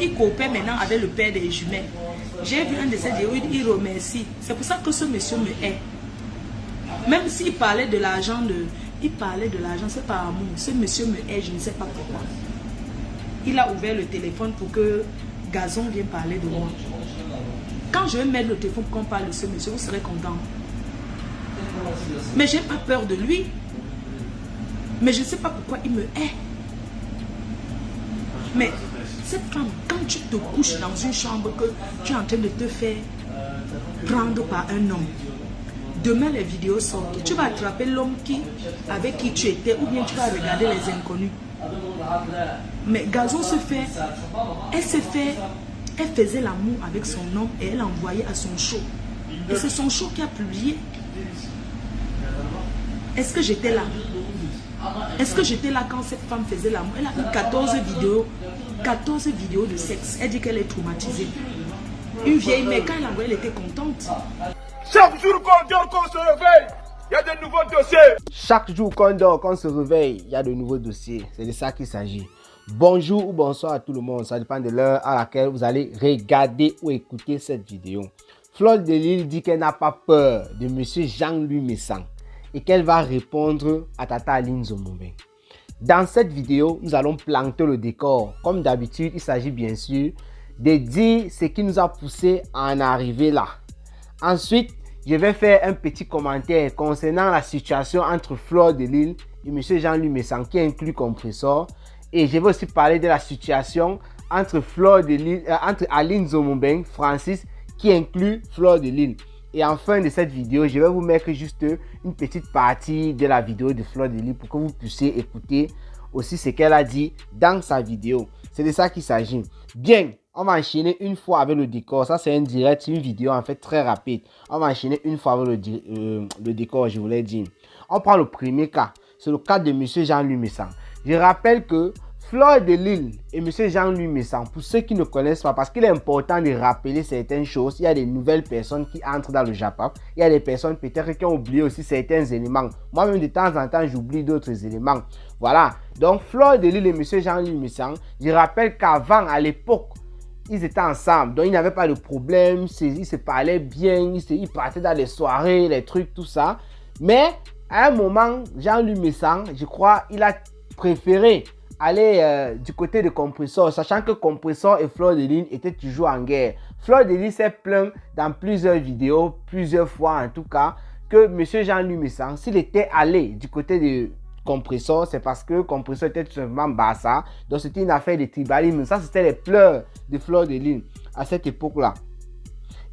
il coopère maintenant avec le père des jumelles. J'ai vu un de ces vidéos, il remercie. C'est pour ça que ce monsieur me hait. Même s'il parlait de l'argent, c'est par amour. Ce monsieur me hait, je ne sais pas pourquoi. Il a ouvert le téléphone pour que Gazon vienne parler de moi. Quand je vais mettre le téléphone pour qu'on parle de ce monsieur, vous serez content. Mais je n'ai pas peur de lui. Mais je ne sais pas pourquoi il me hait. Mais cette femme, quand tu te couches dans une chambre que tu es en train de te faire prendre par un homme, demain les vidéos sortent, tu vas attraper l'homme avec qui tu étais ou bien tu vas regarder les inconnus. Mais Gazon elle faisait l'amour avec son homme et elle envoyait à son show. Et c'est son show qui a publié. Est-ce que j'étais là? Est-ce que j'étais là quand cette femme faisait l'amour? Elle a eu 14 vidéos de sexe. Elle dit qu'elle est traumatisée. Une vieille mère, quand elle a envoyé, elle était contente. Chaque jour qu'on dort, qu'on se réveille, il y a de nouveaux dossiers. Chaque jour qu'on dort, qu'on se réveille, il y a de nouveaux dossiers. C'est de ça qu'il s'agit. Bonjour ou bonsoir à tout le monde. Ça dépend de l'heure à laquelle vous allez regarder ou écouter cette vidéo. Fleur de Lille dit qu'elle n'a pas peur de monsieur Jean-Louis Messang et qu'elle va répondre à Tata Aline Zomobeng. Dans cette vidéo, nous allons planter le décor. Comme d'habitude, il s'agit bien sûr de dire ce qui nous a poussé à en arriver là. Ensuite, je vais faire un petit commentaire concernant la situation entre Fleur de Lille et M. Jean-Louis Messang qui inclut Compressor. Et je vais aussi parler de la situation entre entre Aline Zomobeng, Francis, qui inclut Fleur de Lille. Et en fin de cette vidéo, je vais vous mettre juste une petite partie de la vidéo de Fleur de Lille pour que vous puissiez écouter aussi ce qu'elle a dit dans sa vidéo. C'est de ça qu'il s'agit. Bien, on va enchaîner une fois avec le décor. Ça, c'est un direct, une vidéo en fait très rapide. On va enchaîner une fois avec le décor, je voulais dire. On prend le premier cas. C'est le cas de M. Jean-Louis Messang. Je rappelle que Fleur de Lille et M. Jean-Louis Messang, pour ceux qui ne connaissent pas, parce qu'il est important de rappeler certaines choses, il y a des nouvelles personnes qui entrent dans le Japon, il y a des personnes peut-être qui ont oublié aussi certains éléments. Moi-même, de temps en temps, j'oublie d'autres éléments. Voilà. Donc, Fleur de Lille et M. Jean-Louis Messang, je rappelle qu'avant, à l'époque, ils étaient ensemble, donc il n'y avait pas de problème, ils se parlaient bien, ils partaient dans les soirées, les trucs, tout ça. Mais, à un moment, Jean-Louis Messang, je crois, il a préféré aller du côté de Compressor, sachant que Compressor et Fleur de Lille étaient toujours en guerre. Fleur de Lille s'est plaint dans plusieurs vidéos, plusieurs fois en tout cas, que M. Jean-Louis Messang, s'il était allé du côté de Compressor, c'est parce que Compressor était tout simplement Bassa. Donc c'était une affaire de tribalisme. Ça, c'était les pleurs de Fleur de Lille à cette époque-là.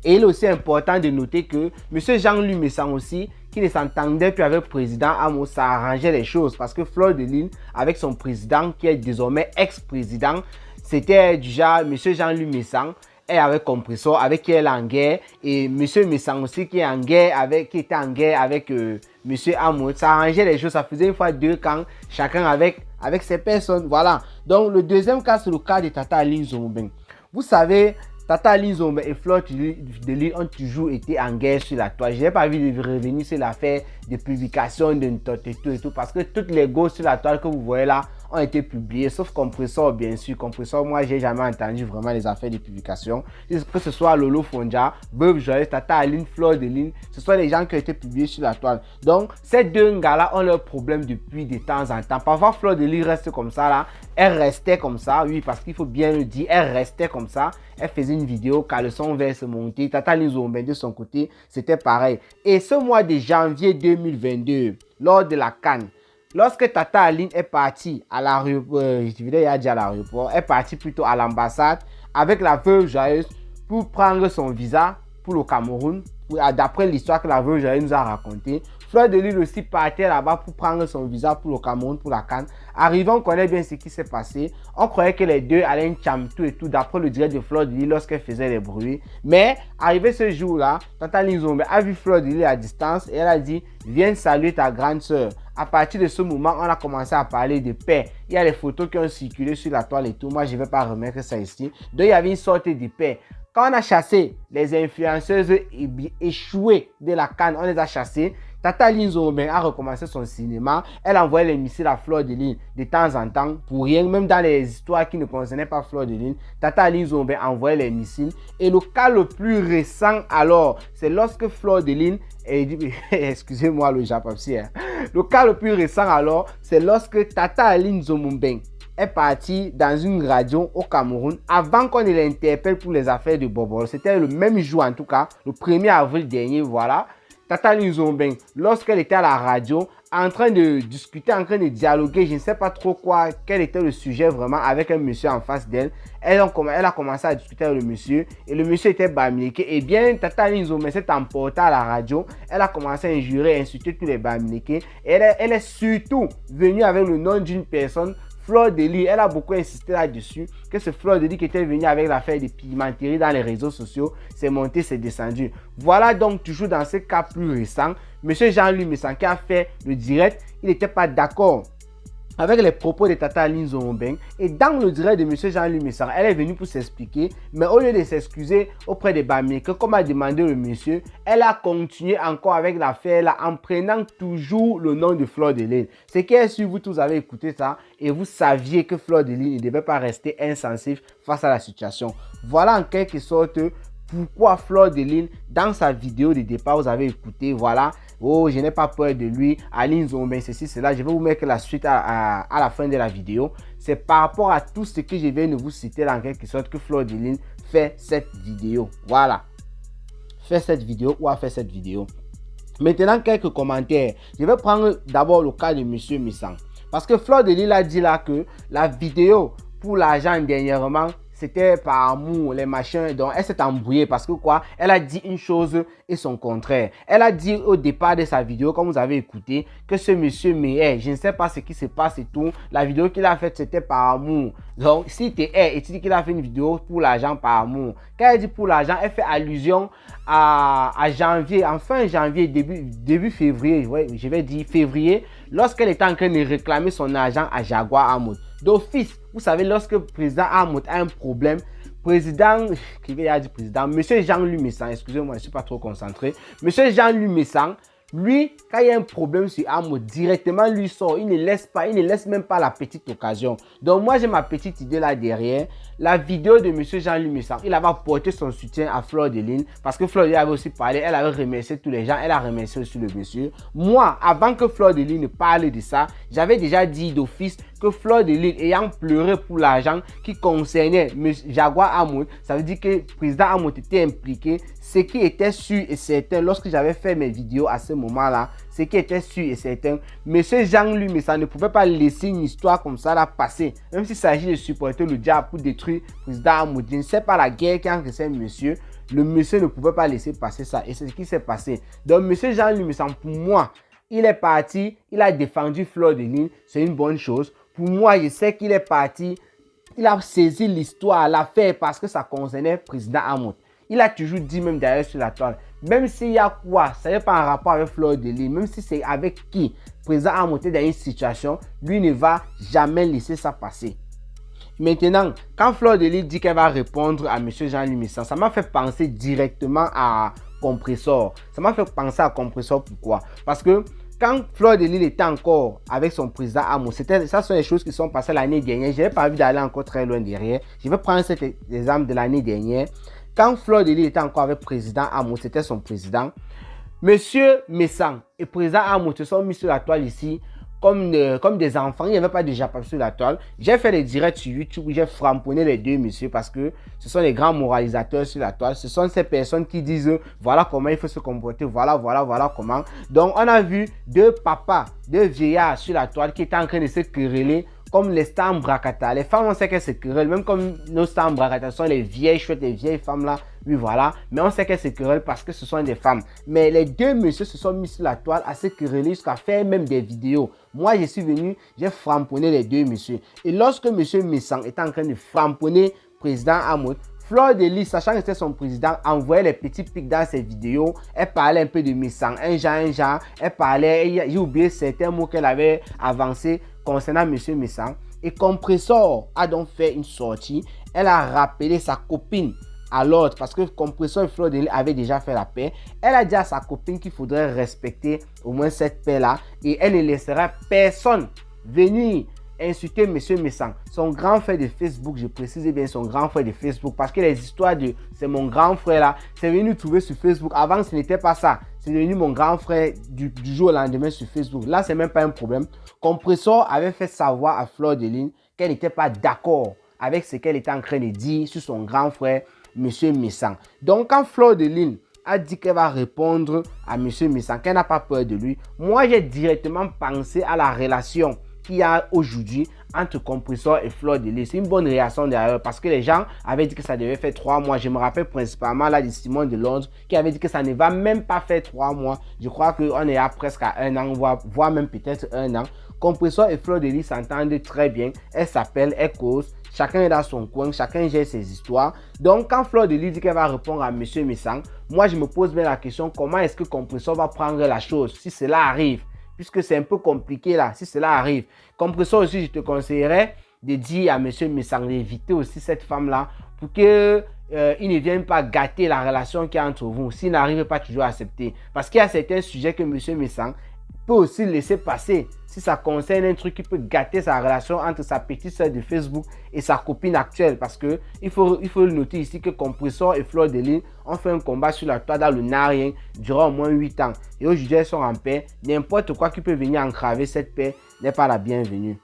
Et il est aussi important de noter que M. Jean-Louis Messang aussi, qui ne s'entendait plus avec le président Amos, ça arrangeait les choses parce que Fleur de Lille, avec son président qui est désormais ex-président, c'était du genre M. Jean-Louis Messang est avec Compressor, avec qui elle est en guerre, et M. Messang aussi qui est en guerre qui était en guerre avec M. Amos. Ça arrangeait les choses, ça faisait une fois deux camps, chacun avec ses personnes. Voilà. Donc le deuxième cas, c'est le cas de Tata Aline Zomobeng. Vous savez, Tata Aline Zomobeng et Fleur de Lille ont toujours été en guerre sur la toile. Je n'ai pas envie de revenir sur l'affaire de publication de Ntoto et tout, parce que toutes les gosses sur la toile que vous voyez là ont été publiées, sauf Compressor bien sûr. Compressor, moi j'ai jamais entendu vraiment les affaires de publication. Que ce soit Lolo Fonja, Bob Joyce, Tata Aline, Fleur de Lille, ce sont les gens qui ont été publiés sur la toile. Donc ces deux gars-là ont leurs problèmes depuis de temps en temps. Parfois Fleur de Lille reste comme ça là, elle restait comme ça, oui, parce qu'il faut bien le dire, elle restait comme ça. Elle faisait une vidéo, caleçon vert se monter. Tata Aline Zomobeng de son côté, c'était pareil. Et ce mois de janvier 2022, lors de la CAN, lorsque Tata Aline est partie à l'aéroport, est partie plutôt à l'ambassade avec la veuve joyeuse pour prendre son visa pour le Cameroun. D'après l'histoire que la veuve joyeuse nous a racontée, Fleur de Lille aussi partait là-bas pour prendre son visa pour le Cameroun, pour la CAN. Arrivant, on connaît bien ce qui s'est passé. On croyait que les deux allaient tout et tout, d'après le direct de Fleur de Lille lorsqu'elle faisait les bruits. Mais, arrivé ce jour-là, Tata Aline Zomobeng a vu Fleur de Lille à distance et elle a dit « Viens saluer ta grande soeur ». À partir de ce moment, on a commencé à parler de paix. Il y a les photos qui ont circulé sur la toile et tout. Moi, je ne vais pas remettre ça ici. Donc, il y avait une sorte de paix. Quand on a chassé les influenceuses échouées de la CAN, on les a chassées. Tata Lynn Zomben a recommencé son cinéma. Elle envoyait les missiles à Fleur de Lys de temps en temps pour rien, même dans les histoires qui ne concernaient pas Fleur de Lys. Tata Lynn Zomben envoyait les missiles. Et le cas le plus récent alors, c'est lorsque Fleur de Lys excusez-moi le japapsi. Le cas le plus récent alors, c'est lorsque Tata Lynn Zomben est parti dans une radio au Cameroun avant qu'on ne l'interpelle pour les affaires de Bobol. C'était le même jour en tout cas, le 1er avril dernier, voilà. Tata Lynn Zomben, lorsqu'elle était à la radio, en train de discuter, en train de dialoguer, je ne sais pas trop quoi, quel était le sujet vraiment avec un monsieur en face d'elle. Elle a commencé à discuter avec le monsieur et le monsieur était bamileke. Et bien, Tata Lynn Zomben s'est emportée à la radio. Elle a commencé à injurer, insulter tous les bamileke. Elle est surtout venue avec le nom d'une personne, Fleur de Lys. Elle a beaucoup insisté là-dessus, que ce Fleur de Lys qui était venu avec l'affaire de pimenterie dans les réseaux sociaux, c'est monté, c'est descendu. Voilà donc toujours dans ce cas plus récent, M. Jean-Louis Messang qui a fait le direct, il n'était pas d'accord avec les propos de Tata Lynn Zomben. Et dans le direct de M. Jean-Louis Messang, elle est venue pour s'expliquer, mais au lieu de s'excuser auprès des Bamileke, comme a demandé le monsieur, elle a continué encore avec l'affaire là en prenant toujours le nom de Fleur de Lys. C'est que si vous tous avez écouté ça et vous saviez que Fleur de Lys ne devait pas rester insensif face à la situation. Voilà en quelque sorte pourquoi Fleur de Lys, dans sa vidéo de départ, vous avez écouté, voilà, oh, je n'ai pas peur de lui, Lynn Zomben, ceci, cela. Je vais vous mettre la suite à la fin de la vidéo. C'est par rapport à tout ce que je viens de vous citer, en quelque sorte, que Fleur de Lys fait cette vidéo. Voilà. Fait cette vidéo ou a fait cette vidéo. Maintenant, quelques commentaires. Je vais prendre d'abord le cas de M. Messang. Parce que Fleur de Lys a dit là que la vidéo pour l'argent dernièrement, c'était par amour, les machins. Donc, elle s'est embrouillée parce que quoi? Elle a dit une chose et son contraire. Elle a dit au départ de sa vidéo, comme vous avez écouté, que ce monsieur m'est. Je ne sais pas ce qui se passe et tout. La vidéo qu'il a faite, c'était par amour. Donc, si tu es et tu dis qu'il a fait une vidéo pour l'argent par amour. Quand elle dit pour l'argent, elle fait allusion à janvier, en fin janvier, début février, ouais, je vais dire février, lorsqu'elle était en train de réclamer son argent à Jaguar Hamoud. D'office, vous savez, lorsque le président Hamoud a un problème, monsieur Jean-Louis Messang, excusez-moi, je ne suis pas trop concentré, monsieur Jean-Louis Messang, lui, quand il y a un problème sur Hamoud, directement lui sort, il ne laisse même pas la petite occasion. Donc moi j'ai ma petite idée là derrière. La vidéo de monsieur Jean-Louis Messang, il avait apporté son soutien à Fleur de Lys parce que Fleur de Lys avait aussi parlé, elle avait remercié tous les gens, elle a remercié aussi le monsieur. Moi, avant que Fleur de Lys ne parle de ça, j'avais déjà dit d'office que Fleur de Lys ayant pleuré pour l'argent qui concernait Jaguar Hamoud, ça veut dire que le président Hamoud était impliqué. Ce qui était sûr et certain lorsque j'avais fait mes vidéos à ce moment-là, ce qui était sûr et certain, monsieur Jean-Louis Messang ne pouvait pas laisser une histoire comme ça là passer. Même s'il s'agit de supporter le diable pour détruire le président Hamoud, je ne sais pas la guerre qui a entre ces monsieur. Le monsieur ne pouvait pas laisser passer ça et c'est ce qui s'est passé. Donc monsieur Jean-Louis Messang, pour moi, il est parti, il a défendu Fleur de Lys, c'est une bonne chose. Pour moi, je sais qu'il est parti, il a saisi l'histoire, l'affaire parce que ça concernait le président Hamoud. Il a toujours dit même d'ailleurs sur la toile, même s'il y a quoi, ça n'est pas en rapport avec Fleur de Lys, même si c'est avec qui, le président Hamoud est dans une situation, lui ne va jamais laisser ça passer. Maintenant, quand Fleur de Lys dit qu'elle va répondre à M. Jean-Louis Messang, ça m'a fait penser directement à Compressor. Ça m'a fait penser à Compressor, pourquoi? Parce que quand Fleur de Lys était encore avec son président Hamoud, ça sont les choses qui sont passées l'année dernière. Je n'ai pas envie d'aller encore très loin derrière. Je vais prendre cet exemple de l'année dernière. Quand Fleur de Lys était encore avec le président Hamoud, c'était son président. Monsieur Messang et le président Hamoud se sont mis sur la toile ici comme des enfants. Il n'y avait pas de Japon sur la toile. J'ai fait des directs sur YouTube où j'ai framponné les deux messieurs parce que ce sont les grands moralisateurs sur la toile. Ce sont ces personnes qui disent voilà comment il faut se comporter, voilà comment. Donc on a vu deux papas, deux vieillards sur la toile qui étaient en train de se quereller comme les stars Brakata. Les femmes, on sait qu'elles se querellent, même comme nos stars Brakata sont les vieilles chouettes, les vieilles femmes là, oui voilà, mais on sait qu'elles se querellent parce que ce sont des femmes. Mais les deux messieurs se sont mis sur la toile à se quereller jusqu'à faire même des vidéos. Moi, je suis venu, j'ai framponné les deux messieurs. Et lorsque monsieur Messang était en train de framponner président Hamoud, Fleur de Lys, sachant que c'était son président, envoyait les petits pics dans ses vidéos. Elle parlait un peu de Messang, un genre. Elle parlait, j'ai oublié certains mots qu'elle avait avancés concernant M. Messang. Et Compressor a donc fait une sortie. Elle a rappelé sa copine à l'ordre parce que Compressor et Fleur de Lys avaient déjà fait la paix. Elle a dit à sa copine qu'il faudrait respecter au moins cette paix-là et elle ne laissera personne venir insulter Monsieur Messang, son grand frère de Facebook, je précise bien son grand frère de Facebook, parce que les histoires de c'est mon grand frère là, c'est venu trouver sur Facebook. Avant ce n'était pas ça, c'est devenu mon grand frère du jour au lendemain sur Facebook. Là c'est même pas un problème. Compressor avait fait savoir à Fleur de Lys qu'elle n'était pas d'accord avec ce qu'elle était en train de dire sur son grand frère Monsieur Messang. Donc quand Fleur de Lys a dit qu'elle va répondre à Monsieur Messang, qu'elle n'a pas peur de lui, moi j'ai directement pensé à la relation qu'il y a aujourd'hui entre Compressor et Fleur de Lys. C'est une bonne réaction d'ailleurs parce que les gens avaient dit que ça devait faire 3 mois. Je me rappelle principalement là de Simon de Londres qui avait dit que ça ne va même pas faire 3 mois. Je crois qu'on est à presque à 1 an, voire même peut-être 1 an. Compressor et Fleur de Lys s'entendent très bien. Elles s'appellent, elles causent. Chacun est dans son coin, chacun gère ses histoires. Donc, quand Fleur de Lys dit qu'elle va répondre à Monsieur Messang, moi, je me pose bien la question, comment est-ce que Compressor va prendre la chose si cela arrive? Puisque c'est un peu compliqué là, si cela arrive. Compressor aussi, je te conseillerais de dire à Monsieur Messang d'éviter aussi cette femme-là pour qu'il ne vienne pas gâter la relation qu'il y a entre vous, s'il n'arrive pas toujours à accepter. Parce qu'il y a certains sujets que Monsieur Messang peut aussi laisser passer si ça concerne un truc qui peut gâter sa relation entre sa petite soeur de Facebook et sa copine actuelle. Parce que il faut le noter ici que Compressor et Fleur de Lys ont fait un combat sur la toile dans le Narien durant au moins 8 ans. Et aujourd'hui, elles sont en paix. N'importe quoi qui peut venir entraver cette paix n'est pas la bienvenue.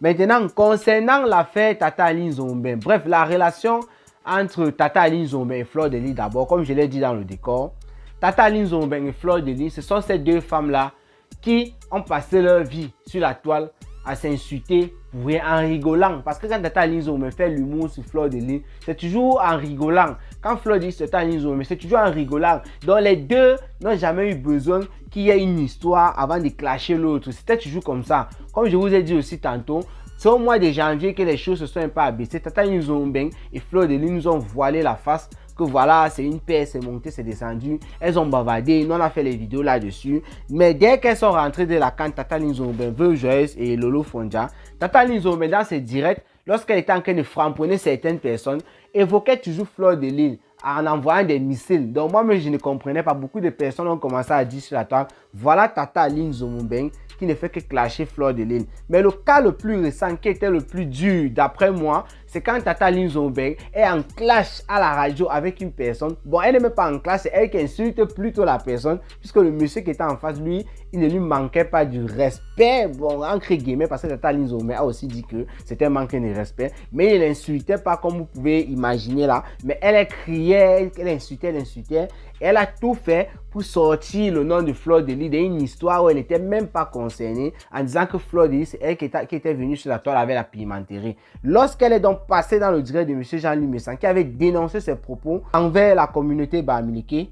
Maintenant, concernant l'affaire Tata Aline Nzombé, bref, la relation entre Tata Aline Nzombé et Fleur de Lys d'abord, comme je l'ai dit dans le décor, Tata Aline Nzombé et Fleur de Lys, ce sont ces deux femmes-là qui ont passé leur vie sur la toile à s'insulter pour rien, en rigolant. Parce que quand Tata Aline Nzombé fait l'humour sur Fleur de Lys, c'est toujours en rigolant. Quand Fleur dit Tata Aline Nzombé, c'est toujours en rigolant. Donc les deux n'ont jamais eu besoin qu'il y ait une histoire avant de clasher l'autre. C'était toujours comme ça. Comme je vous ai dit aussi tantôt, c'est au mois de janvier que les choses se sont un peu abaissées. Tata Aline Nzombé et Fleur de Lys nous ont voilé la face. Que voilà, c'est une paix, c'est monté, c'est descendu. Elles ont bavardé, nous on a fait les vidéos là-dessus. Mais dès qu'elles sont rentrées de la canne, Tata Aline Nzombé, Veuve Joyeuse et Lolo Fondia, Tata Aline Nzombé dans ses directs, lorsqu'elle était en train de framponner certaines personnes, évoquait toujours Fleur de Lys en envoyant des missiles. Donc moi-même, je ne comprenais pas. Beaucoup de personnes ont commencé à dire sur la toile, voilà Tata Aline Nzombé qui ne fait que clasher Fleur de Lys. Mais le cas le plus récent, qui était le plus dur d'après moi, c'est quand Tata Aline Nzombé est en clash à la radio avec une personne. Bon, elle n'est même pas en clash, c'est elle qui insulte plutôt la personne, puisque le monsieur qui était en face, lui, il ne lui manquait pas du respect. Bon, entre guillemets, parce que Tata Aline Nzombé a aussi dit que c'était un manque de respect. Mais il n'insultait pas comme vous pouvez imaginer là. Mais elle criait, elle insultait. Elle a tout fait pour sortir le nom de Fleur de Lys d'une histoire où elle n'était même pas concernée, en disant que Fleur de Lys, c'est elle qui était venue sur la toile avec la pimenterie. Lorsqu'elle est donc passée dans le direct de M. Jean-Louis Messang, qui avait dénoncé ses propos envers la communauté bamileke,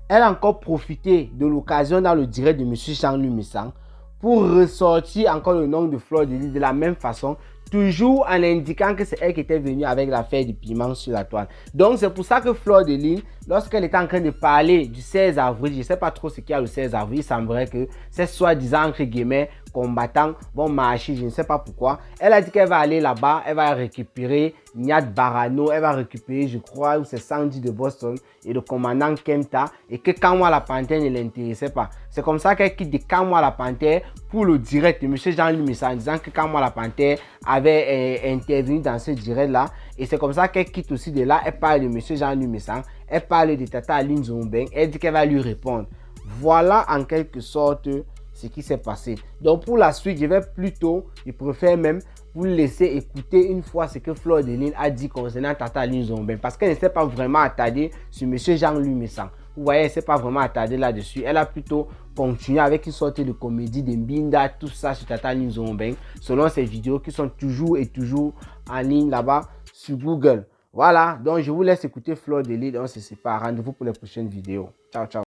elle a encore profité de l'occasion dans le direct de M. Jean-Louis Messang pour ressortir encore le nom de Fleur de Lys de la même façon, toujours en indiquant que c'est elle qui était venue avec l'affaire du piment sur la toile. Donc c'est pour ça que Fleur de Lys, lorsqu'elle était en train de parler du 16 avril, je ne sais pas trop ce qu'il y a le 16 avril, il semblerait que ces soi-disant entre guillemets combattants vont marcher, je ne sais pas pourquoi. Elle a dit qu'elle va aller là-bas, elle va récupérer Niat Barano, elle va récupérer, je crois, c'est Sandy de Boston et le commandant Kemta, et que Kamwa la Panthère ne l'intéressait pas. C'est comme ça qu'elle quitte de Kamwa la Panthère pour le direct de M. Jean-Louis Messang en disant que Kamwa la Panthère avait intervenu dans ce direct-là. Et c'est comme ça qu'elle quitte aussi de là. Elle parle de M. Jean-Louis Messang, elle parle de Tata Aline Nzombé, elle dit qu'elle va lui répondre. Voilà en quelque sorte ce qui s'est passé. Donc pour la suite, je préfère même vous laisser écouter une fois ce que Fleur de Lys a dit concernant Tata Aline Nzombé, parce qu'elle ne s'est pas vraiment attardée sur M. Jean-Louis Messang. Vous voyez, elle ne s'est pas vraiment attardée là-dessus. Elle a plutôt continué avec une sorte de comédie de Mbinda, tout ça sur Tata Aline Nzombé, selon ses vidéos qui sont toujours et toujours en ligne là-bas sur Google. Voilà, donc je vous laisse écouter Fleur de Lys. On se sépare. Rendez-vous pour les prochaines vidéos. Ciao, ciao.